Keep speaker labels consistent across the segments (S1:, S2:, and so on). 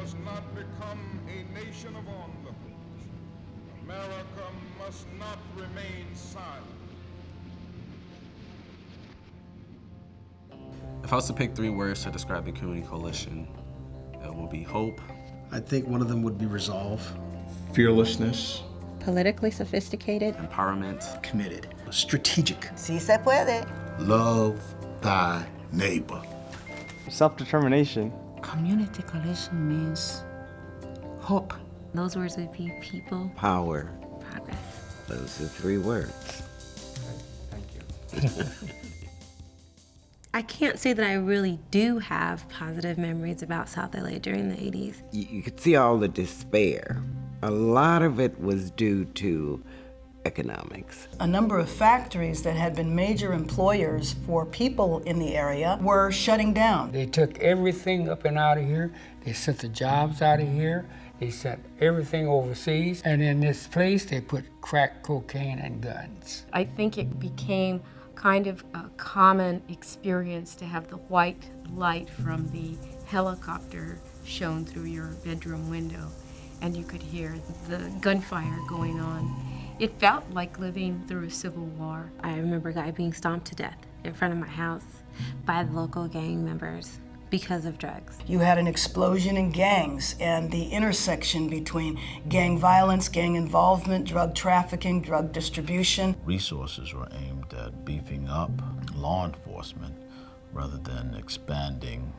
S1: must not become a nation of onlookers. America must not remain silent.
S2: If I was to pick 3 words to describe the community coalition, it would be hope.
S3: I think one of them would be resolve.
S4: Fearlessness.
S5: Politically sophisticated.
S2: Empowerment.
S3: Committed. Strategic.
S6: Sí se puede.
S7: Love thy neighbor.
S8: Self-determination.
S9: Community coalition means hope.
S10: Those words would be people,
S11: power,
S10: progress.
S11: Those are 3 words.
S8: Thank you.
S10: I can't say that I really do have positive memories about South LA during the 80s.
S11: You could see all the despair. A lot of it was due to economics.
S6: A number of factories that had been major employers for people in the area were shutting down.
S12: They took everything up and out of here. They sent the jobs out of here. They sent everything overseas. And in this place, they put crack cocaine and guns.
S13: I think it became kind of a common experience to have the white light from the helicopter shone through your bedroom window, and you could hear the gunfire going on. It felt like living through a civil war.
S10: I remember a guy being stomped to death in front of my house by the local gang members because of drugs.
S6: You had an explosion in gangs and the intersection between gang violence, gang involvement, drug trafficking, drug distribution.
S7: Resources were aimed at beefing up law enforcement rather than expanding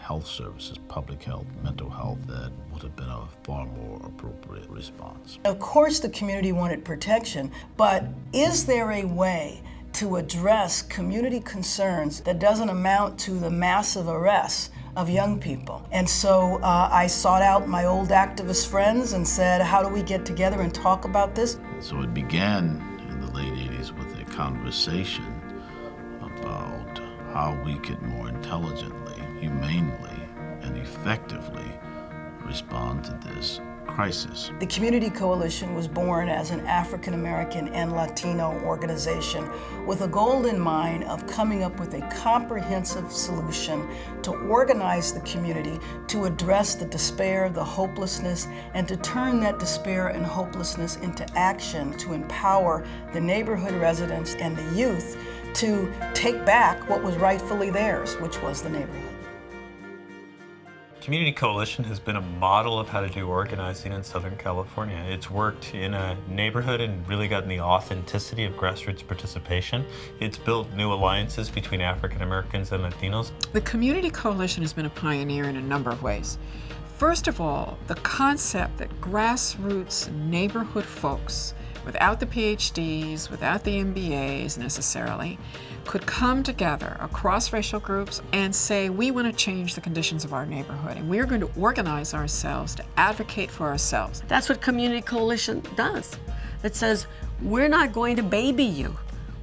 S7: health services, public health, mental health. That would have been a far more appropriate response.
S6: Of course the community wanted protection, but is there a way to address community concerns that doesn't amount to the massive arrests of young people? And so I sought out my old activist friends and said, how do we get together and talk about this?
S7: So it began in the late 80s with a conversation about how we could more intelligently, humanely, and effectively respond to this crisis.
S6: The Community Coalition was born as an African American and Latino organization with a goal in mind of coming up with a comprehensive solution to organize the community to address the despair, the hopelessness, and to turn that despair and hopelessness into action to empower the neighborhood residents and the youth to take back what was rightfully theirs, which was the neighborhood.
S14: Community Coalition has been a model of how to do organizing in Southern California. It's worked in a neighborhood and really gotten the authenticity of grassroots participation. It's built new alliances between African Americans and Latinos.
S9: The Community Coalition has been a pioneer in a number of ways. First of all, the concept that grassroots neighborhood folks, without the PhDs, without the MBAs necessarily, could come together across racial groups and say, we want to change the conditions of our neighborhood, and we're going to organize ourselves to advocate for ourselves.
S15: That's what Community Coalition does. It says, we're not going to baby you.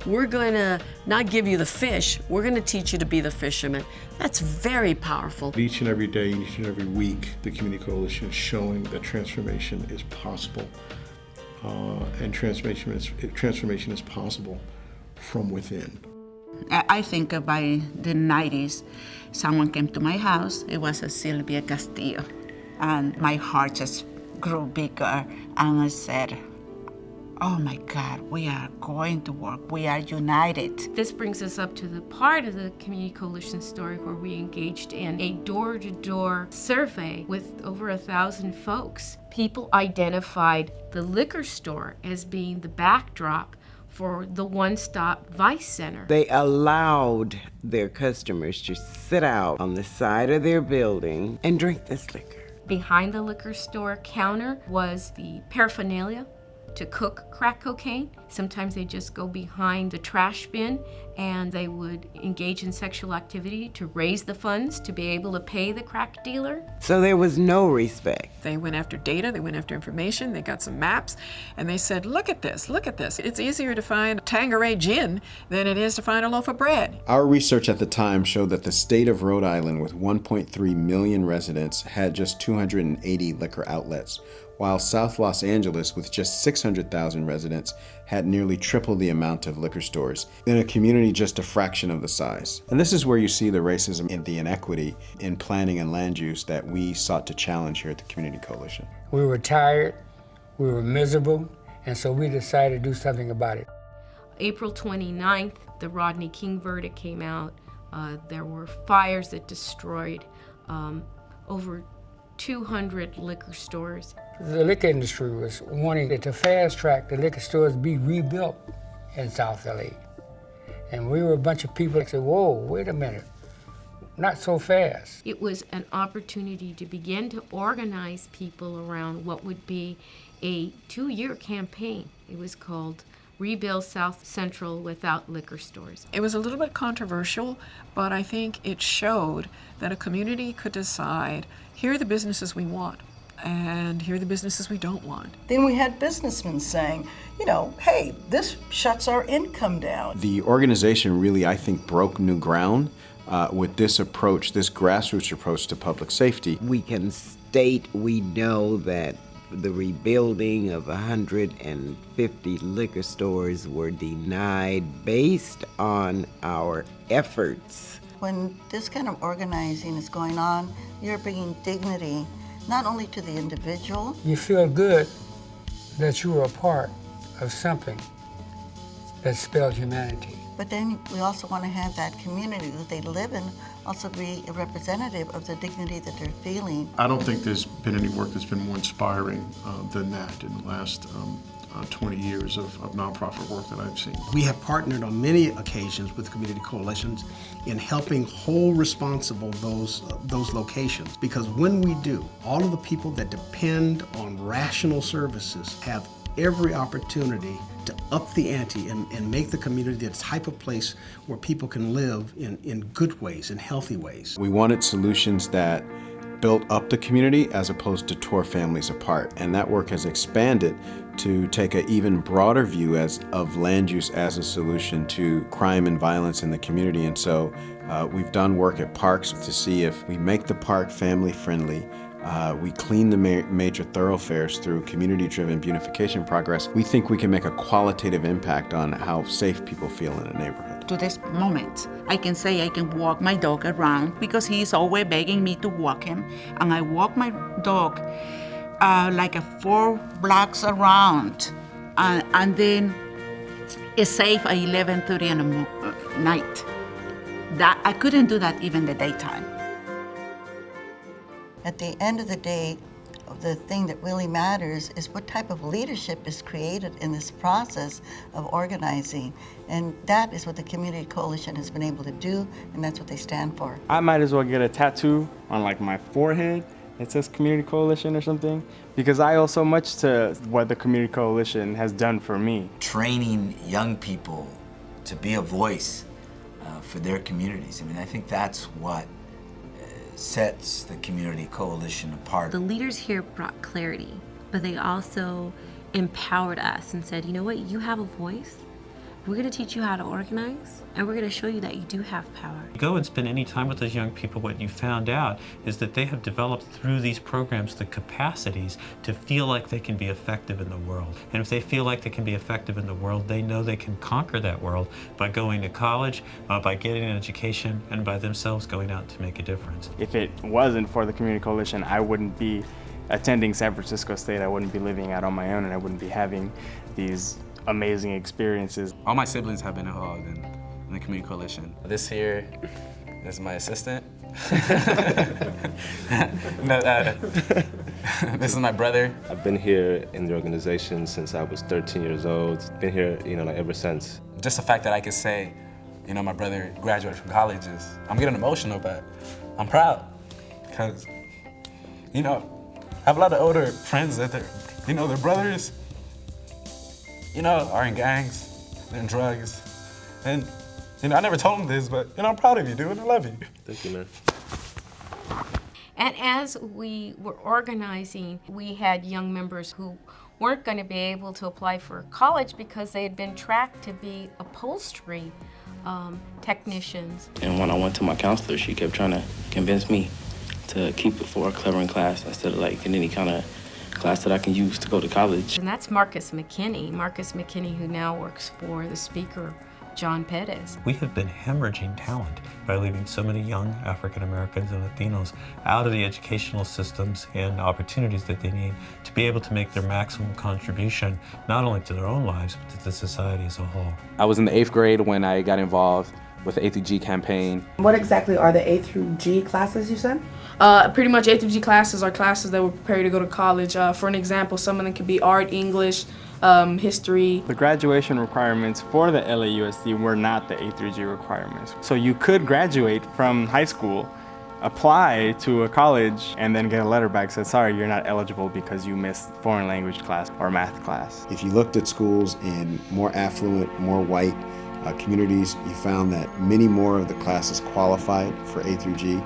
S15: We're going to not give you the fish, we're going to teach you to be the fisherman. That's very powerful.
S4: Each and every day, each and every week, the Community Coalition is showing that transformation is possible. And transformation is possible from within.
S16: I think by the 90s, someone came to my house. It was a Sylvia Castillo. And my heart just grew bigger. And I said, oh my God, we are going to work. We are united.
S13: This brings us up to the part of the Community Coalition story where we engaged in a door-to-door survey with over 1,000 folks. People identified the liquor store as being the backdrop for the one-stop Vice Center.
S11: They allowed their customers to sit out on the side of their building and drink this liquor.
S13: Behind the liquor store counter was the paraphernalia to cook crack cocaine. Sometimes they just go behind the trash bin and they would engage in sexual activity to raise the funds to be able to pay the crack dealer.
S11: So there was no respect.
S9: They went after data, they went after information, they got some maps, and they said, look at this, look at this. It's easier to find Tanqueray gin than it is to find a loaf of bread.
S4: Our research at the time showed that the state of Rhode Island, with 1.3 million residents, had just 280 liquor outlets,
S17: while South Los Angeles, with just 600,000 residents, had nearly triple the amount of liquor stores in a community just a fraction of the size. And this is where you see the racism and the inequity in planning and land use that we sought to challenge here at the Community Coalition.
S12: We were tired, we were miserable, and so we decided to do something about it.
S13: April 29th, the Rodney King verdict came out. There were fires that destroyed over 200 liquor stores.
S12: The liquor industry was wanting to fast track the liquor stores be rebuilt in South LA. And we were a bunch of people that said, whoa, wait a minute, not so fast.
S13: It was an opportunity to begin to organize people around what would be a 2-year campaign. It was called Rebuild South Central Without Liquor Stores.
S9: It was a little bit controversial, but I think it showed that a community could decide, here are the businesses we want, and here are the businesses we don't want.
S6: Then we had businessmen saying, you know, hey, this shuts our income down.
S17: The organization really, I think, broke new ground with this approach, this grassroots approach to public safety.
S11: We can state we know that the rebuilding of 150 liquor stores were denied based on our efforts.
S18: When this kind of organizing is going on, you're bringing dignity not only to the individual.
S12: You feel good that you were a part of something that spelled humanity.
S18: But then we also want to have that community that they live in also be a representative of the dignity that they're feeling.
S4: I don't think there's been any work that's been more inspiring than that in the last 20 years of nonprofit work that I've seen.
S3: We have partnered on many occasions with community coalitions in helping hold responsible those locations, because when we do, all of the people that depend on rational services have every opportunity to up the ante and make the community the type of place where people can live in good ways, in healthy ways.
S17: We wanted solutions that built up the community as opposed to tore families apart. And that work has expanded to take an even broader view of land use as a solution to crime and violence in the community. And so we've done work at parks to see if we make the park family friendly, we clean the major thoroughfares through community-driven beautification progress. We think we can make a qualitative impact on how safe people feel in a neighborhood.
S16: To this moment, I can say I can walk my dog around because he's always begging me to walk him. And I walk my dog like 4 blocks around. And then it's safe at 11:30 in the night. That I couldn't do that even the daytime.
S18: At the end of the day, the thing that really matters is what type of leadership is created in this process of organizing. And that is what the Community Coalition has been able to do, and that's what they stand for.
S8: I might as well get a tattoo on like my forehead that says Community Coalition or something, because I owe so much to what the Community Coalition has done for me.
S19: Training young people to be a voice for their communities. I mean, I think that's what sets the Community Coalition apart.
S10: The leaders here brought clarity, but they also empowered us and said, you know what, you have a voice. We're going to teach you how to organize, and we're going to show you that you do have power.
S14: Go and spend any time with those young people. What you found out is that they have developed through these programs the capacities to feel like they can be effective in the world. And if they feel like they can be effective in the world, they know they can conquer that world by going to college, by getting an education, and by themselves going out to make a difference.
S8: If it wasn't for the Community Coalition, I wouldn't be attending San Francisco State. I wouldn't be living out on my own, and I wouldn't be having these amazing experiences.
S2: All my siblings have been involved in the Community Coalition. This here is my assistant. This is my brother.
S20: I've been here in the organization since I was 13 years old. Been here, like ever since.
S2: Just the fact that I could say, my brother graduated from college I'm getting emotional, but I'm proud because, I have a lot of older friends that their brothers, are in gangs, they're in drugs. And, I never told them this, but, I'm proud of you, dude, and I love you.
S20: Thank you, man.
S13: And as we were organizing, we had young members who weren't going to be able to apply for college because they had been tracked to be upholstery technicians.
S21: And when I went to my counselor, she kept trying to convince me to keep it for a clever in class instead of like in any kind of class that I can use to go to college.
S13: And that's Marcus McKinney, who now works for the speaker, John Pettis.
S14: We have been hemorrhaging talent by leaving so many young African Americans and Latinos out of the educational systems and opportunities that they need to be able to make their maximum contribution, not only to their own lives, but to the society as a whole.
S20: I was in the 8th grade when I got involved with the A through G campaign.
S1: What exactly are the A through G classes you said?
S22: Pretty much A through G classes are classes that will prepare you to go to college. For an example, some of them could be art, English, history.
S8: The graduation requirements for the LAUSD were not the A through G requirements. So you could graduate from high school, apply to a college, and then get a letter back that says, sorry, you're not eligible because you missed foreign language class or math class.
S17: If you looked at schools in more affluent, more white communities, you found that many more of the classes qualified for A through G.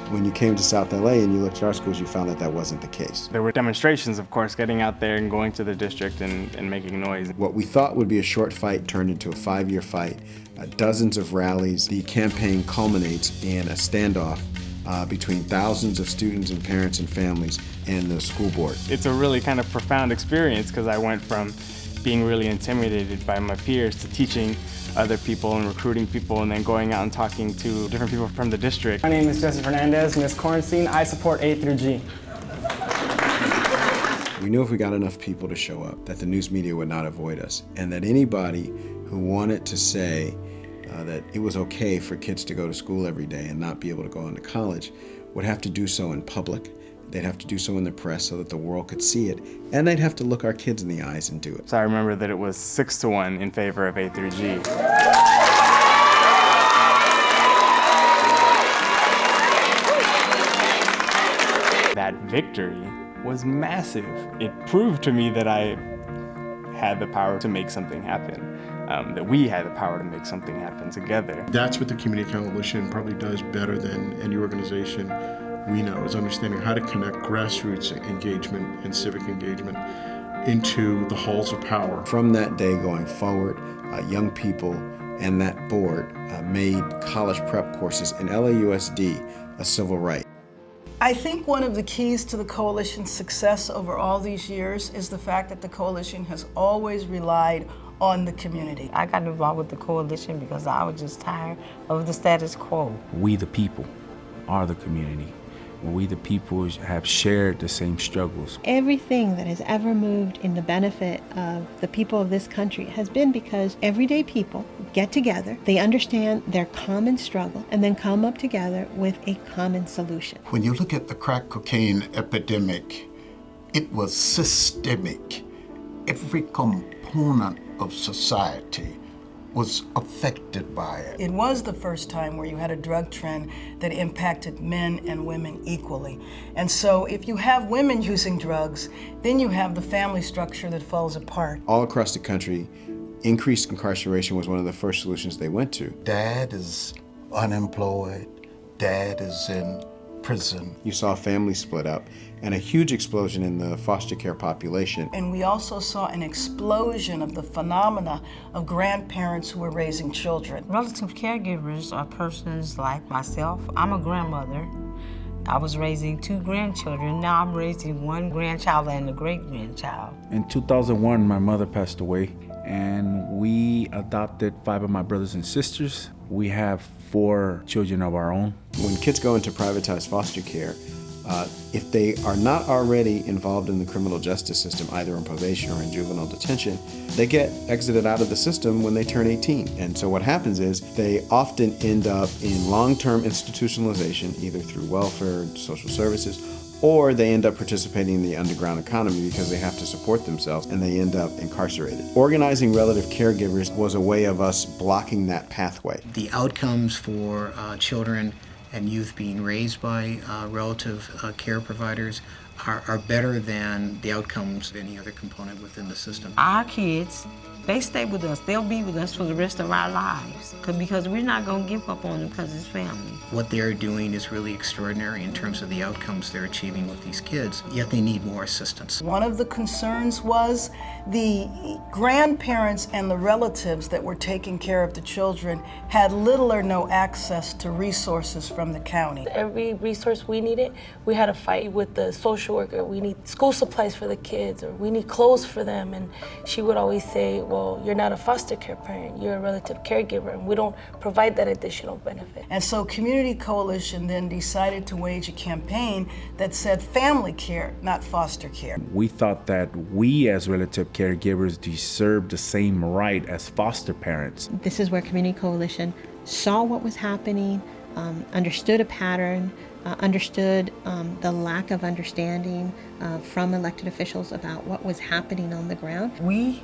S17: When you came to South LA and you looked at our schools, you found that that wasn't the case.
S8: There were demonstrations, of course, getting out there and going to the district and making noise.
S17: What we thought would be a short fight turned into a 5-year fight, dozens of rallies. The campaign culminates in a standoff between thousands of students and parents and families and the school board.
S8: It's a really kind of profound experience because I went from being really intimidated by my peers to teaching other people and recruiting people and then going out and talking to different people from the district.
S23: My name is Jesse Fernandez, Miss Cornstein. I support A through G.
S17: We knew if we got enough people to show up that the news media would not avoid us, and that anybody who wanted to say that it was okay for kids to go to school every day and not be able to go on to college would have to do so in public. They'd have to do so in the press so that the world could see it, and they'd have to look our kids in the eyes and do it.
S8: So I remember that it was 6-1 in favor of A through G. That victory was massive. It proved to me that I had the power to make something happen, that we had the power to make something happen together.
S4: That's what the Community Coalition probably does better than any organization we know, is understanding how to connect grassroots engagement and civic engagement into the halls of power.
S17: From that day going forward, young people and that board made college prep courses in LAUSD a civil right.
S6: I think one of the keys to the coalition's success over all these years is the fact that the coalition has always relied on the community.
S24: I got involved with the coalition because I was just tired of the status quo.
S25: We the people are the community. We the people have shared the same struggles.
S5: Everything that has ever moved in the benefit of the people of this country has been because everyday people get together, they understand their common struggle, and then come up together with a common solution.
S26: When you look at the crack cocaine epidemic, it was systemic. Every component of society was affected by it.
S6: It was the first time where you had a drug trend that impacted men and women equally. And so if you have women using drugs, then you have the family structure that falls apart.
S17: All across the country, increased incarceration was one of the first solutions they went to.
S26: Dad is unemployed, dad is in prison.
S17: You saw families split up and a huge explosion in the foster care population.
S6: And we also saw an explosion of the phenomena of grandparents who were raising children.
S24: Relative caregivers are persons like myself. I'm a grandmother. I was raising 2 grandchildren. Now I'm raising 1 grandchild and a great-grandchild.
S25: In 2001, my mother passed away, and we adopted 5 of my brothers and sisters. We have 4 children of our own.
S17: When kids go into privatized foster care, if they are not already involved in the criminal justice system, either in probation or in juvenile detention, they get exited out of the system when they turn 18. And so what happens is they often end up in long-term institutionalization, either through welfare, social services, or they end up participating in the underground economy because they have to support themselves and they end up incarcerated. Organizing relative caregivers was a way of us blocking that pathway.
S3: The outcomes for children and youth being raised by relative care providers are better than the outcomes of any other component within the system.
S24: Our kids, they stay with us. They'll be with us for the rest of our lives because we're not going to give up on them because it's family.
S3: What they're doing is really extraordinary in terms of the outcomes they're achieving with these kids, yet they need more assistance.
S6: One of the concerns was the grandparents and the relatives that were taking care of the children had little or no access to resources from the county.
S27: Every resource we needed, we had to fight with the social
S7: social worker, we need school supplies for the kids, or we need clothes for them. And she would always say, well, you're not a foster care parent, you're a relative caregiver, and we don't provide that additional benefit.
S6: And so Community Coalition then decided to wage a campaign that said family care, not foster care.
S25: We thought that we as relative caregivers deserved the same right as foster parents.
S5: This is where Community Coalition saw what was happening, understood a pattern, understood the lack of understanding from elected officials about what was happening on the ground.
S24: We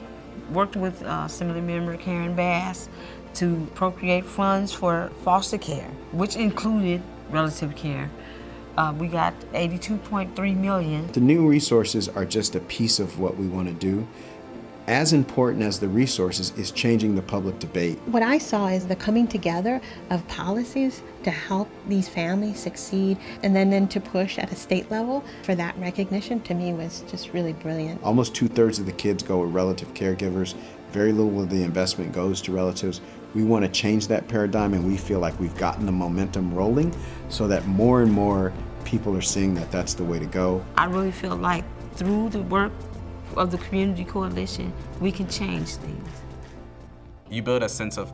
S24: worked with Assemblymember Karen Bass to procreate funds for foster care, which included relative care. We got $82.3 million.
S17: The new resources are just a piece of what we want to do. As important as the resources is changing the public debate.
S5: What I saw is the coming together of policies to help these families succeed, and then to push at a state level for that recognition, to me was just really brilliant.
S17: Almost 2/3 of the kids go with relative caregivers. Very little of the investment goes to relatives. We want to change that paradigm, and we feel like we've gotten the momentum rolling so that more and more people are seeing that that's the way to go.
S24: I really feel like through the work of the Community Coalition, we can change things.
S2: You build a sense of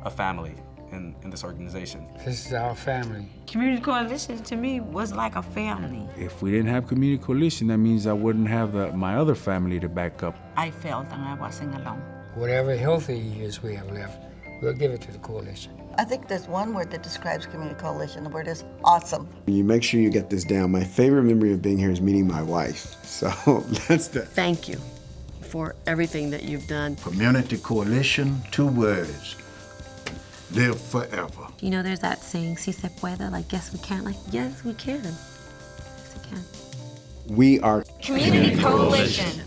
S2: a family in this organization.
S9: This is our family.
S24: Community Coalition to me was like a family.
S25: If we didn't have Community Coalition, that means I wouldn't have my other family to back up.
S24: I felt that I wasn't alone.
S9: Whatever healthy years we have left, we'll give it to the coalition.
S18: I think there's one word that describes Community Coalition. The word is awesome.
S17: You make sure you get this down. My favorite memory of being here is meeting my wife. So that's the...
S11: Thank you for everything that you've done.
S26: Community Coalition, 2 words. Live forever.
S10: You know, there's that saying, si se puede, like, yes, we can. Like, yes, we can. Yes, we can.
S17: We are
S13: Community Coalition.